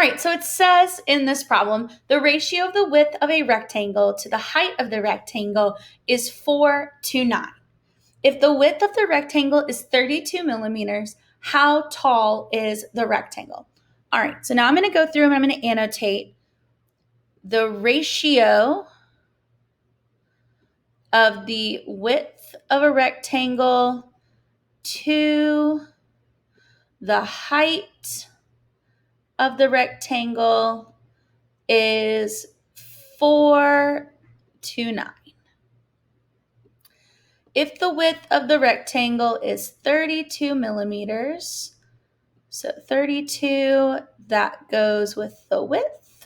right, so it says in this problem, the ratio of the width of a rectangle to the height of the rectangle is 4:9. If the width of the rectangle is 32 millimeters, how tall is the rectangle? All right, so now I'm going to go through and I'm going to annotate the ratio of the width of a rectangle to the height of the rectangle is 4:9. If the width of the rectangle is 32 millimeters, so 32, that goes with the width.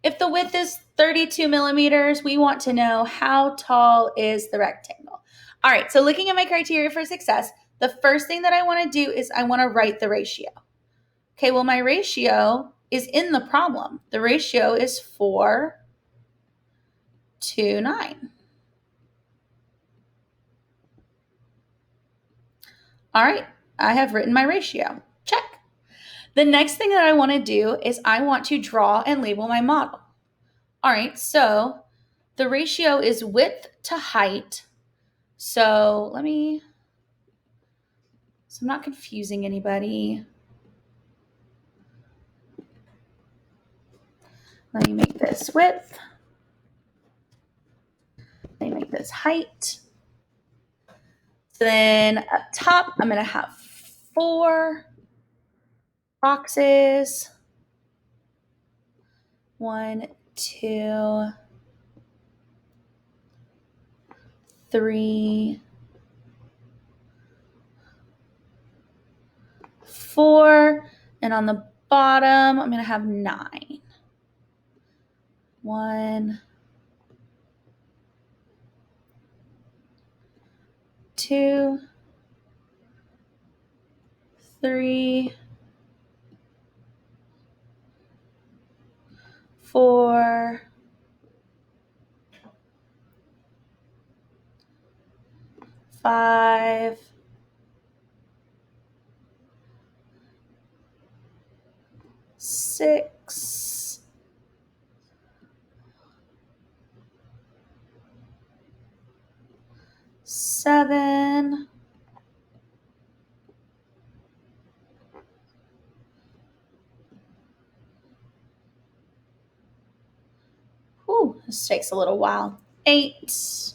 If the width is 32 millimeters, we want to know how tall is the rectangle. All right, so looking at my criteria for success, the first thing that I want to do is I want to write the ratio. Okay, well, my ratio is in the problem. The ratio is 4:9. All right, I have written my ratio. Check. The next thing that I want to do is I want to draw and label my model. All right, so the ratio is width to height. So I'm not confusing anybody. Let me make this width. Let me make this height. So then up top, I'm going to have 4 boxes. 1, 2, 3, 4. And on the bottom, I'm going to have 9. 1, 2, 3, 4, 5, 6, 7, this takes a little while. 8,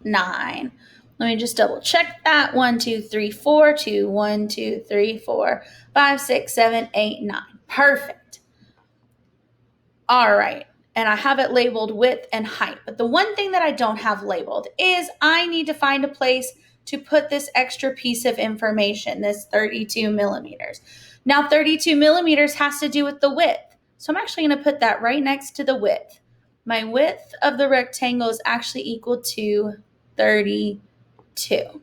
9. Let me just double check that. 1, 2, 3, 4, 2, 1, 2, 3, 4, 5, 6, 7, 8, 9. Perfect. All right. And I have it labeled width and height. But the one thing that I don't have labeled is I need to find a place to put this extra piece of information, this 32 millimeters. Now, 32 millimeters has to do with the width. So I'm actually going to put that right next to the width. My width of the rectangle is actually equal to 32.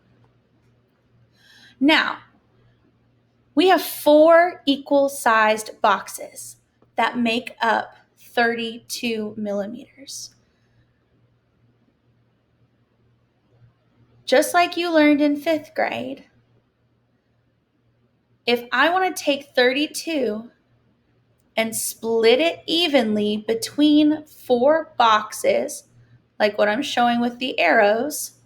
Now, we have 4 equal-sized boxes that make up 32 millimeters. Just like you learned in 5th grade, if I want to take 32 and split it evenly between 4 boxes, like what I'm showing with the arrows,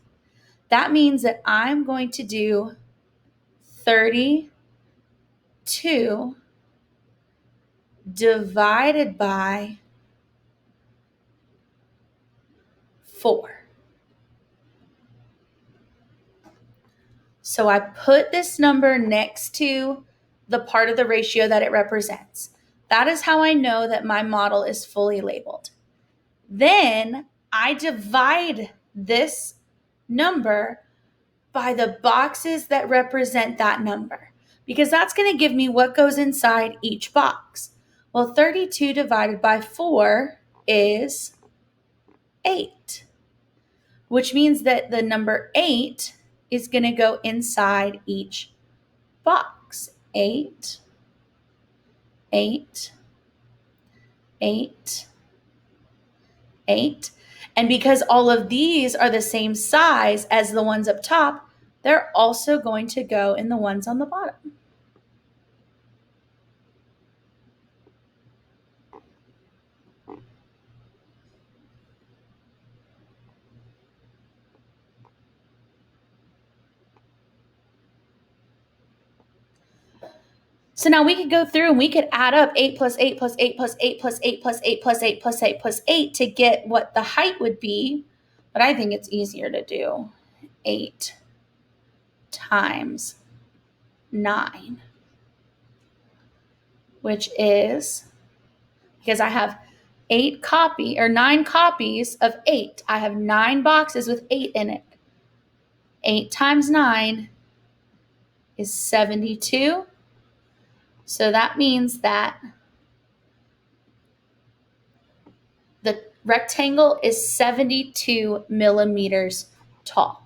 that means that I'm going to do 32 divided by 4. So I put this number next to the part of the ratio that it represents. That is how I know that my model is fully labeled. Then I divide this number by the boxes that represent that number, because that's going to give me what goes inside each box. Well, 32 divided by 4 is 8, which means that the number 8 is going to go inside each box. 8, 8, 8, 8. And because all of these are the same size as the ones up top, they're also going to go in the ones on the bottom. So now we could go through and we could add up 8 plus 8 plus 8 plus 8 plus 8 plus 8 plus 8 plus 8 plus 8 to get what the height would be. But I think it's easier to do 8 times 9, which is, because I have 9 copies of 8. I have 9 boxes with 8 in it. 8 times 9 is 72. So that means that the rectangle is 72 millimeters tall.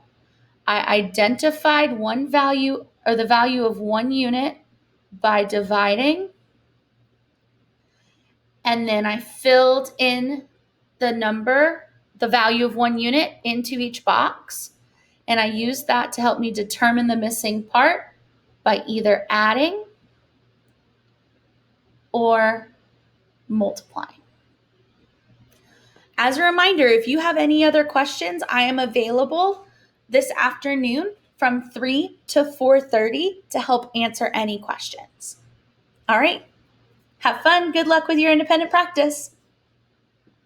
I identified one value, or the value of one unit, by dividing, and then I filled in the value of one unit into each box, and I used that to help me determine the missing part by either adding or multiplying. As a reminder, if you have any other questions, I am available this afternoon from 3 to 4:30 to help answer any questions. All right. Have fun. Good luck with your independent practice.